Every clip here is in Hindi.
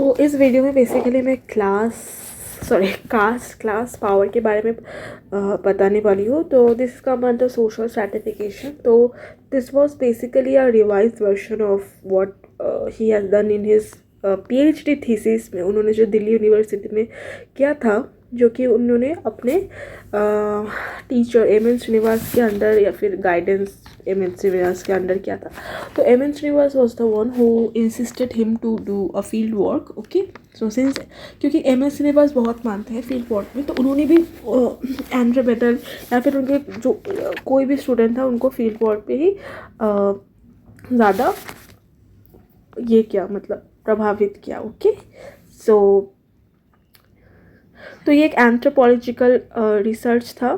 तो इस वीडियो में बेसिकली मैं कास्ट क्लास पावर के बारे में बताने वाली हूँ. तो this come under social stratification. तो this was basically a revised version of what he has done in his PhD thesis में. उन्होंने जो दिल्ली यूनिवर्सिटी में किया था, जो कि उन्होंने अपने टीचर एम.एन. श्रीनिवास के अंडर या फिर गाइडेंस एम.एन. श्रीनिवास के अंडर किया था. तो M N. Srinivas was the one who insisted him to do a field work. Okay, so since क्योंकि एम.एन. श्रीनिवास बहुत मानते हैं फील्ड वर्क में, तो उन्होंने भी एंड्रे बेटल या फिर उनके जो कोई भी स्टूडेंट था उनको फील्ड वर्क पे ही ज़्यादा ये किया, मतलब प्रभावित किया. ओके, सो तो ये एक एंथ्रोपोलॉजिकल रिसर्च था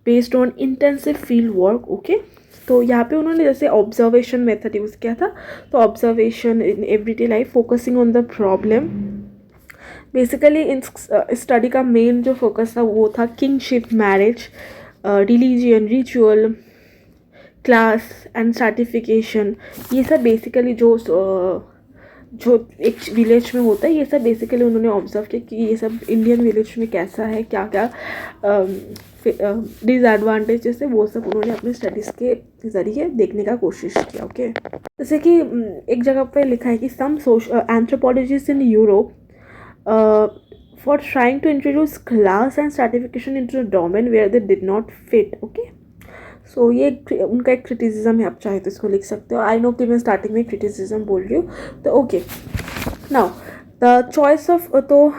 based on intensive field work. Okay, तो यहाँ पे उन्होंने जैसे ऑब्जर्वेशन मेथड यूज़ किया था. तो observation in everyday life focusing on the problem. Basically in study का मेन जो फोकस था वो था kingship, marriage, religion, ritual, class and certification. ये सब बेसिकली जो एक विलेज में होता है, ये सब बेसिकली उन्होंने ऑब्जर्व किया कि ये सब इंडियन विलेज में कैसा है, क्या क्या डिसएडवांटेजेस है, वो सब उन्होंने अपने स्टडीज़ के ज़रिए देखने का कोशिश किया. ओके, जैसे कि एक जगह पे लिखा है कि some anthropologist in Europe for trying to introduce class and certification into the domain where they did not fit. Okay, so ये उनका एक क्रिटिसिज्म है, आप चाहे तो इसको लिख सकते हो. आई नो कि मैं स्टार्टिंग में क्रिटिसिज्म बोल रही हूँ. तो okay, now the choice of, तो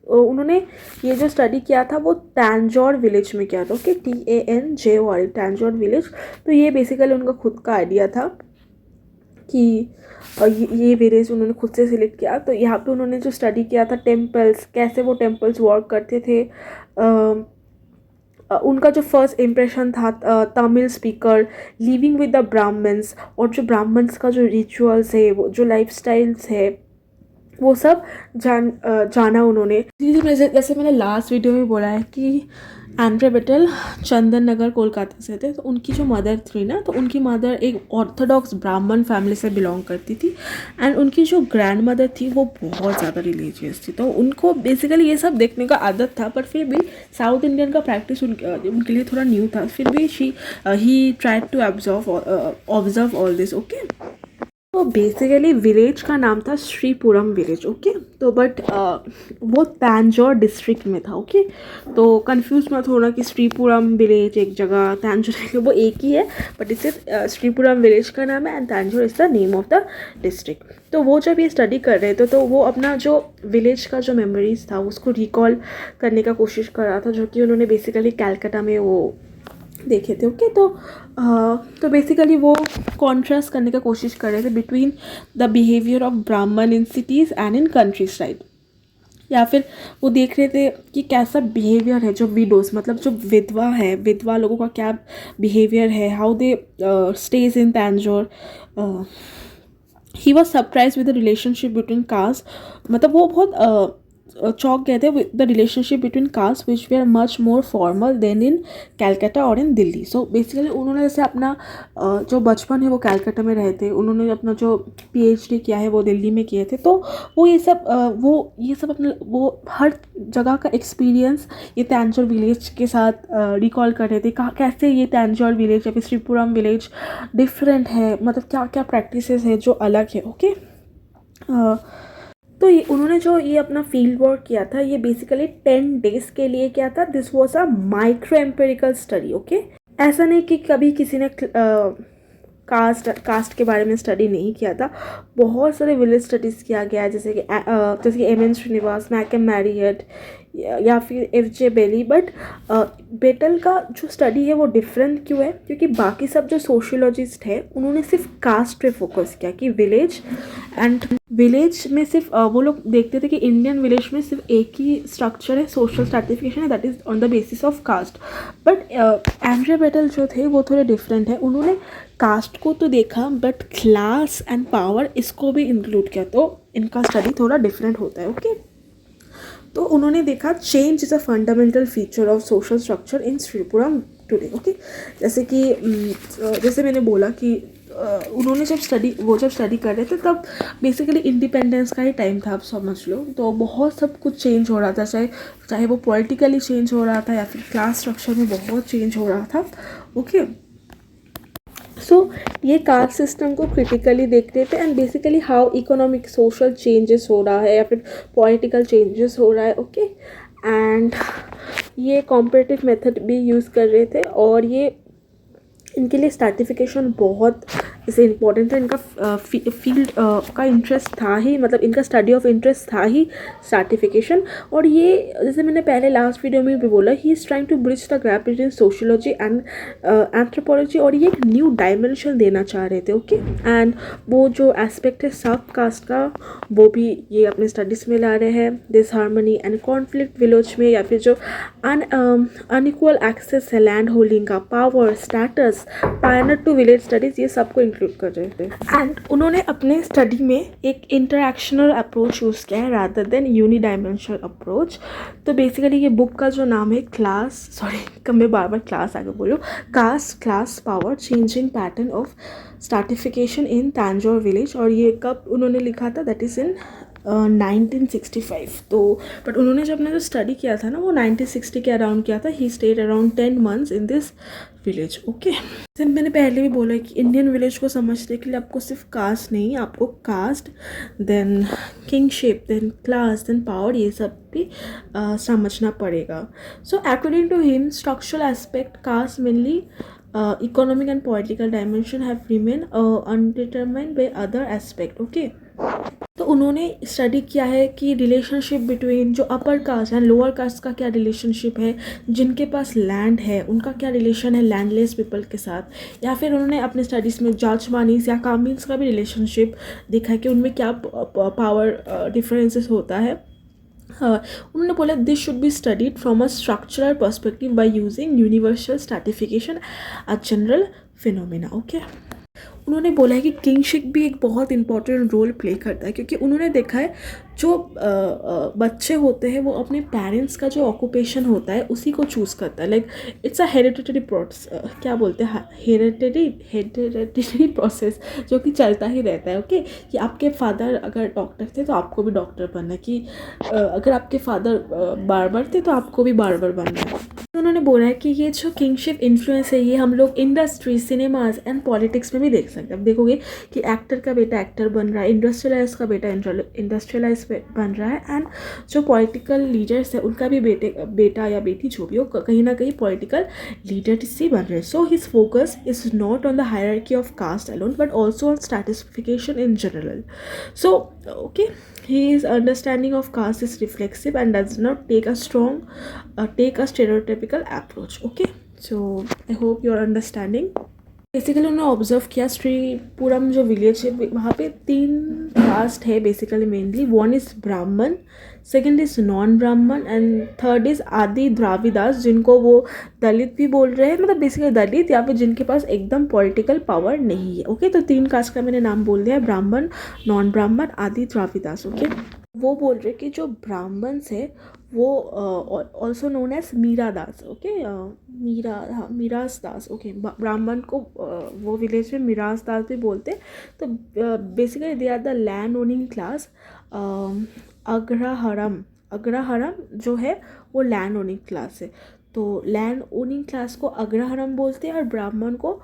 उन्होंने ये जो स्टडी किया था वो तंजौर विलेज में किया था. Okay, TANJOR, Tanjore village. तो ये बेसिकली उनका खुद का आइडिया था कि ये विलेज उन्होंने खुद से सिलेक्ट किया. तो यहाँ पे उन्होंने जो स्टडी किया था टेम्पल्स, कैसे वो टेम्पल्स वर्क करते थे. उनका जो फर्स्ट इम्प्रेशन था Tamil speaker, living with the Brahmins, और जो ब्राह्मण्स का जो रिचुअल्स है, वो जो लाइफ स्टाइल्स है, वो सब जाना उन्होंने. जैसे मैंने लास्ट वीडियो में बोला है कि एंड्रे बेटल चंदन नगर कोलकाता से थे. तो उनकी जो मदर थी ना, तो उनकी मदर एक ऑर्थोडॉक्स ब्राह्मण फैमिली से बिलोंग करती थी. एंड उनकी जो ग्रैंड मदर थी वो बहुत ज़्यादा रिलीजियस थी. तो उनको बेसिकली ये सब देखने का आदत था, पर फिर भी साउथ इंडियन का प्रैक्टिस उनके लिए थोड़ा न्यू था. फिर भी he tried to observe all this. Okay, तो बेसिकली विलेज का नाम था श्रीपुरम विलेज. ओके, तो बट वो तंजौर डिस्ट्रिक्ट में था. ओके, तो कंफ्यूज मत होना कि श्रीपुरम विलेज एक जगह, तंजौर वो एक ही है, बट इसे श्रीपुरम विलेज का नाम है and Tanjore is the name of the district. तो वो जब ये स्टडी कर रहे थे, तो वो अपना जो विलेज का जो मेमोरीज था उसको रिकॉल करने का कोशिश कर रहा था, जो कि उन्होंने बेसिकली कैलकाटा में वो देखे थे. ओके, तो बेसिकली वो कॉन्ट्रास्ट करने का कोशिश कर रहे थे between the behaviour of Brahmin in cities and in countryside. या फिर वो देख रहे थे कि कैसा बिहेवियर है जो विडोज, मतलब जो विधवा लोगों का क्या बिहेवियर है, how they stage in Tanjore. He was surprise with the relationship between caste. मतलब वो बहुत चौक गए थे with the relationship between caste which we are much more formal than in Calcutta और इन दिल्ली. सो बेसिकली उन्होंने जैसे अपना जो बचपन है वो कैलकाटा में रहे थे, उन्होंने अपना जो PhD किया है वो दिल्ली में किए थे. तो वो ये सब अपना वो हर जगह का एक्सपीरियंस ये तंजौर विलेज के साथ रिकॉल कर रहे थे. कैसे ये तंजौर विलेज या फिर श्रीपुरम विलेज डिफरेंट है, मतलब क्या क्या प्रैक्टिसेस है जो अलग है. ओके, तो उन्होंने जो ये अपना फील्ड वर्क किया था, ये बेसिकली 10 days के लिए किया था. This was a micro empirical study. Okay, ऐसा नहीं कि कभी किसी ने कास्ट के बारे में स्टडी नहीं किया था. बहुत सारे विलेज स्टडीज़ किया गया है, जैसे कि एम.एन. श्रीनिवास, मैकम मैरियट या फिर F.J. बेली. बट बेटल का जो स्टडी है वो डिफरेंट क्यों है? क्योंकि बाकी सब जो सोशियोलॉजिस्ट है उन्होंने सिर्फ कास्ट पे फोकस किया कि विलेज में सिर्फ वो लोग देखते थे कि इंडियन विलेज में सिर्फ एक ही स्ट्रक्चर है, सोशल स्ट्रैटिफिकेशन है, that is on the basis of caste. But Andre Beteille जो थे वो थोड़े डिफरेंट है. उन्होंने कास्ट को तो देखा बट क्लास एंड पावर इसको भी इंक्लूड किया. तो इनका स्टडी थोड़ा डिफरेंट होता है. ओके, तो उन्होंने देखा change is a fundamental feature of social structure in Sripuram today. Okay, जैसे मैंने बोला कि उन्होंने जब स्टडी कर रहे थे तब बेसिकली इंडिपेंडेंस का ही टाइम था, आप समझ लो। तो बहुत सब कुछ चेंज हो रहा था, चाहे चाहे वो पॉलिटिकली चेंज हो रहा था या फिर क्लास स्ट्रक्चर में बहुत चेंज हो रहा था। ओके, सो ये कास्ट सिस्टम को क्रिटिकली देख रहे थे and basically how economic social changes हो रहा है या फिर पॉलिटिकल चेंजेस हो रहा है। ओके, एंड ये कॉम्परेटिव मेथड भी यूज़ कर रहे थे और ये इनके लिए स्ट्रैटिफिकेशन बहुत जैसे इम्पोर्टेंट था। इनका फील्ड का इंटरेस्ट था ही, मतलब इनका स्टडी ऑफ इंटरेस्ट था ही स्ट्रैटिफिकेशन। और ये जैसे मैंने पहले लास्ट वीडियो में भी बोला, he is trying to bridge the gap between sociology and anthropology, और ये एक न्यू डायमेंशन देना चाह रहे थे। ओके, एंड वो जो एस्पेक्ट है सब कास्ट का, वो भी ये अपने स्टडीज़ में ला रहे हैं। This harmony and conflict village में, या फिर जो अनइक्वल एक्सेस है लैंड होल्डिंग का, power, status, pioneer to village studies, ये सबको इंक्लूड कर रहे थे। एंड उन्होंने अपने स्टडी में एक इंटरैक्शनल अप्रोच यूज़ किया है रादर देन यूनिडायमेंशनल अप्रोच। तो बेसिकली ये बुक का जो नाम है मैं बार बार क्लास आगे बोलूँ, caste, class, power, changing pattern of stratification in Tanjore village. और ये कब उन्होंने लिखा था, दैट इज़ इन 1965। तो बट उन्होंने जब अपना जो स्टडी किया था ना, वो 1960 के अराउंड किया था। He stayed around 10 months in this village. Okay, जैसे मैंने पहले भी बोला कि इंडियन विलेज को समझने के लिए आपको सिर्फ कास्ट नहीं, आपको caste, then kingship, then class, then power, ये सब भी समझना पड़ेगा। So according to him, structural aspect, caste mainly economic and political dimension have remained undetermined by other aspect. Okay, तो उन्होंने स्टडी किया है कि रिलेशनशिप बिटवीन जो upper caste and lower caste का क्या रिलेशनशिप है, जिनके पास लैंड है उनका क्या रिलेशन है लैंडलेस पीपल के साथ, या फिर उन्होंने अपने स्टडीज़ में जाचमानीस या कामीन्स का भी रिलेशनशिप देखा है कि उनमें क्या पावर डिफरेंसेस होता है। उन्होंने बोला this should be studied from a structural perspective by using universal stratification a general phenomena. Okay, उन्होंने बोला है कि किंगशिप भी एक बहुत इंपॉर्टेंट रोल प्ले करता है, क्योंकि उन्होंने देखा है जो बच्चे होते हैं वो अपने पेरेंट्स का जो ऑक्यूपेशन होता है उसी को चूज़ करता है। Like it's a hereditary process, क्या बोलते हैं, हेरिडिटरी प्रोसेस जो कि चलता ही रहता है। ओके, कि आपके फादर अगर डॉक्टर थे तो आपको भी डॉक्टर बनना है, कि अगर आपके फादर बार्बर थे तो आपको भी बार्बर बनना है। तो उन्होंने बोला है कि ये जो किंगशिप इन्फ्लुएंस है ये हम लोग इंडस्ट्री, सिनेमाज एंड पॉलिटिक्स में भी देख सकते हैं। अब देखोगे कि एक्टर का बेटा एक्टर बन रहा है, इंडस्ट्रियलाइज का बेटा इंडस्ट्रियलाइज बन रहा है, एंड जो पॉलिटिकल लीडर्स है उनका भी बेटा या बेटी जो भी हो कहीं ना कहीं पॉलिटिकल लीडर्स ही बन रहे हैं। So his focus is not on the hierarchy of caste alone but also on stratification in general. So okay, his understanding of caste is reflexive and does not take a stereotypical approach. Okay, so I hope you're understanding. Basically उन्होंने ऑब्जर्व किया श्रीपुरम जो विलेज है वहाँ पे 3 कास्ट है बेसिकली मेनली। वन इज़ ब्राह्मण, सेकेंड इज़ नॉन ब्राह्मण एंड थर्ड इज़ आदि द्राविदास, जिनको वो दलित भी बोल रहे हैं, मतलब बेसिकली दलित या फिर जिनके पास एकदम पॉलिटिकल पावर नहीं है। ओके, तो 3 कास्ट का मैंने नाम बोल दिया है, ब्राह्मण, नॉन ब्राह्मण, आदि द्राविदास। ओके, वो बोल रहे कि जो ब्राह्मण्स है वो ऑल्सो नोन एज मीरा दास। ओके, मीरास दास। ओके, ब्राह्मण को वो विलेज में मीरास दास भी बोलते। तो basically they are the land owning class. Agraharam जो है वो लैंड ओनिंग क्लास है। तो लैंड ओनिंग क्लास को अग्रहारम बोलते हैं और ब्राह्मण को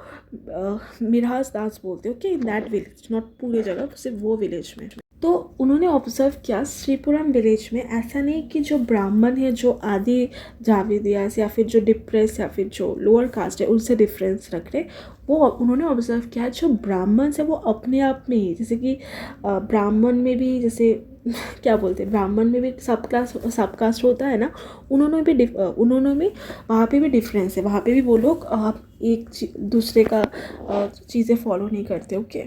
मीरास दास बोलते हैं। Okay, in that village, not पूरे जगह, सिर्फ वो विलेज में। तो उन्होंने ऑब्जर्व किया श्रीपुरम विलेज में ऐसा नहीं कि जो ब्राह्मण है जो आदि द्राविडियास या फिर जो डिप्रेस या फिर जो लोअर कास्ट है उनसे डिफरेंस रख रहे। वो उन्होंने ऑब्जर्व किया जो ब्राह्मण है वो अपने आप में ही, जैसे कि ब्राह्मण में भी जैसे क्या बोलते हैं, ब्राह्मण में भी सब कास्ट होता है ना, उन्होंने भी वहाँ पे भी डिफरेंस है। वहाँ पे भी वो लोग एक दूसरे का चीज़ें फॉलो नहीं करते। ओके,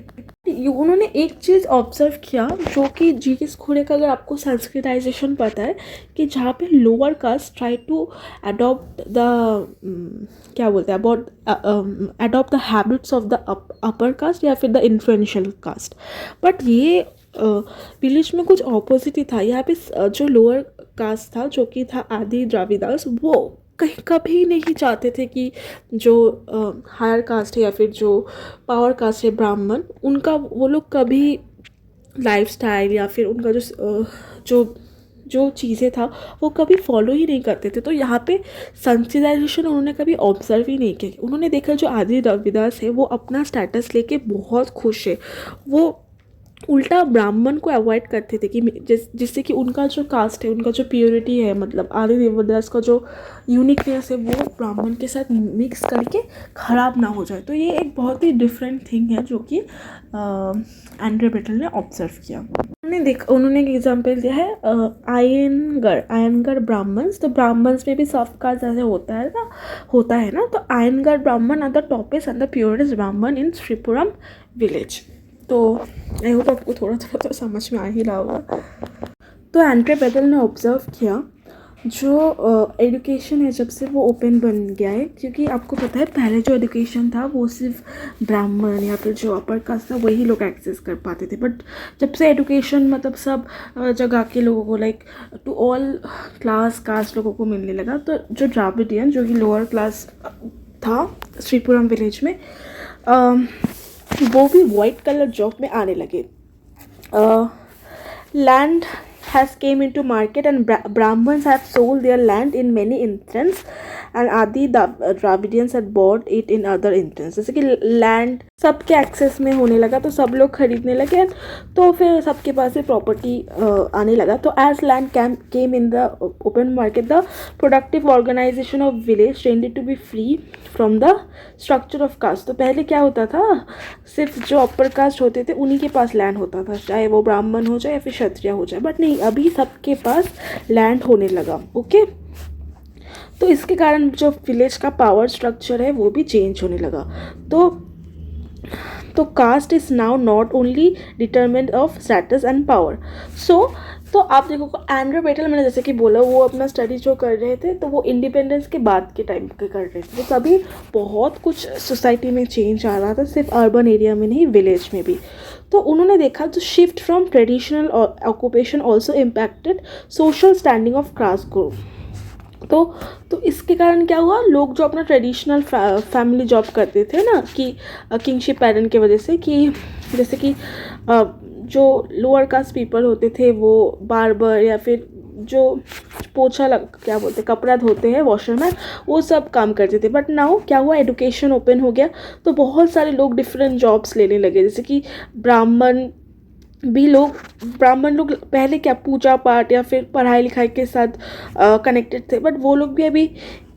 उन्होंने एक चीज़ ऑब्जर्व किया जो कि जीएस खोरे का, अगर आपको संस्कृताइजेशन पता है, कि जहाँ पे lower caste try to adopt the क्या बोलते हैं adopt the habits of the upper caste या फिर द इन्फ्लुएंशियल कास्ट, बट ये विलेज में कुछ ऑपोजिट ही था। यहाँ पे जो लोअर कास्ट था जो कि था आदि द्राविदास, वो कहीं कभी नहीं चाहते थे कि जो हायर कास्ट है या फिर जो पावर कास्ट है ब्राह्मण, उनका वो लोग कभी लाइफस्टाइल या फिर उनका जो जो चीज़ें था वो कभी फॉलो ही नहीं करते थे। तो यहाँ पे सेंसिटाइजेशन उन्होंने कभी ऑब्जर्व ही नहीं किया। उन्होंने देखा जो आदि रविदास है वो अपना स्टेटस लेके बहुत खुश है, वो उल्टा ब्राह्मण को अवॉइड करते थे कि जिससे कि उनका जो कास्ट है, उनका जो प्योरिटी है, मतलब आदि देवदास का जो यूनिकनेस है वो ब्राह्मण के साथ मिक्स करके ख़राब ना हो जाए। तो ये एक बहुत ही डिफरेंट थिंग है जो कि एंड्रे बेटल ने ऑब्जर्व किया। उन्होंने एक एग्जाम्पल दिया है आयनगढ़ ब्राह्मण्स। तो ब्राह्मण्स में भी सॉफ्ट कास्ट जैसे होता है ना। तो Iyengar Brahmin are the toppest and the purest Brahmin in Sripuram village. तो आई होप आपको थोड़ा थोड़ा तो समझ में आ ही रहा होगा। तो एंड्रे बेटल ने ऑब्जर्व किया जो एजुकेशन है जब से वो ओपन बन गया है, क्योंकि आपको पता है पहले जो एजुकेशन था वो सिर्फ ब्राह्मण या फिर जो अपर कास्ट था वही लोग एक्सेस कर पाते थे। बट जब से एजुकेशन मतलब सब जगह के लोगों को like to all class caste लोगों को मिलने लगा, तो जो द्राविडियन जो कि लोअर क्लास था श्रीपुरम विलेज में वो भी वाइट कलर जॉब में आने लगे। Land has came into market and Brahmins have sold their land in many instances and Adi Dravidians had bought it in other instances। जैसे कि लैंड सबके एक्सेस में होने लगा तो सब लोग खरीदने लगे, तो फिर सबके पास से प्रॉपर्टी आने लगा। तो as land came in the open market the productive organisation of village tended to be free from the structure of caste. तो पहले क्या होता था, सिर्फ जो अपर कास्ट होते थे उन्हीं के पास लैंड होता था, चाहे वो ब्राह्मण हो जाए या फिर क्षत्रिय हो जाए। बट नहीं, अभी सबके पास लैंड होने लगा। ओके, तो इसके कारण जो विलेज का पावर स्ट्रक्चर है वो भी चेंज होने लगा। तो caste is now not only determinant of status and power. तो आप देखो एंड्रे बेटल, मैंने जैसे कि बोला, वो अपना स्टडी जो कर रहे थे तो वो इंडिपेंडेंस के बाद के टाइम पे कर रहे थे। तो तभी बहुत कुछ सोसाइटी में चेंज आ रहा था, सिर्फ अर्बन एरिया में नहीं, विलेज में भी। तो उन्होंने देखा जो shift from traditional occupation also impacted social standing of caste group. तो इसके कारण क्या हुआ, लोग जो अपना ट्रेडिशनल फैमिली जॉब करते थे ना कि किंगशिप पैटर्न की वजह से, कि जैसे कि जो लोअर कास्ट पीपल होते थे वो बार्बर या फिर जो पोछा क्या बोलते कपड़ा धोते हैं वॉशरमैन, वो सब काम करते थे। बट नाउ क्या हुआ, एजुकेशन ओपन हो गया तो बहुत सारे लोग डिफरेंट जॉब्स लेने लगे। जैसे कि ब्राह्मण लोग पहले क्या पूजा पाठ या फिर पढ़ाई लिखाई के साथ कनेक्टेड थे, बट वो लोग भी अभी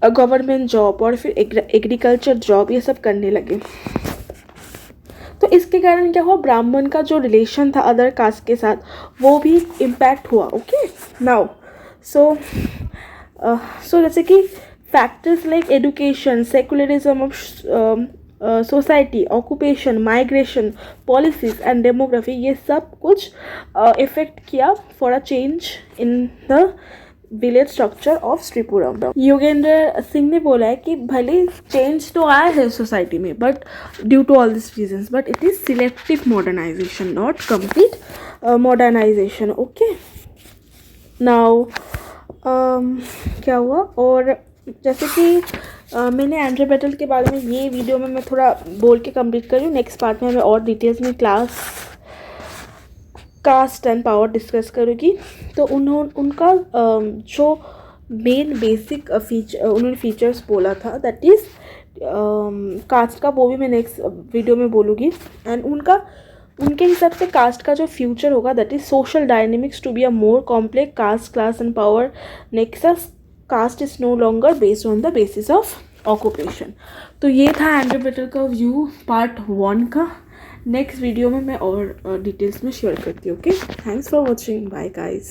गवर्नमेंट जॉब और फिर एग्रीकल्चर जॉब ये सब करने लगे। तो इसके कारण क्या हुआ, ब्राह्मण का जो रिलेशन था अदर कास्ट के साथ वो भी इम्पैक्ट हुआ। ओके, नाउ सो जैसे कि factors like education, secularism of society, occupation, migration, policies and demography, ये सब कुछ इफेक्ट किया for a change in the village structure of Sripuram. Yogendra Singh ने बोला है कि भले चेंज तो आया है सोसाइटी में but due to all this reasons, but it is selective modernisation, not complete modernisation. Okay, now क्या हुआ, और जैसे कि मैंने एंड्रे बेटल के बारे में ये वीडियो में मैं थोड़ा बोल के कंप्लीट करी हूँ। नेक्स्ट पार्ट में मैं और डिटेल्स में कास्ट एंड पावर डिस्कस करूँगी। तो उनका जो मेन बेसिक उन्होंने फीचर्स बोला था, दैट इज़ कास्ट का, वो भी मैं नेक्स्ट वीडियो में बोलूँगी। एंड उनके हिसाब से कास्ट का जो फ्यूचर होगा, that is social dynamics to be a more complex caste, class and power nexus. Caste is no longer based on the basis of occupation. तो ये था एंड्रे बेटल का व्यू पार्ट 1 का। नेक्स्ट वीडियो में मैं और डिटेल्स में शेयर करती हूँ। Okay, thanks for watching, bye guys.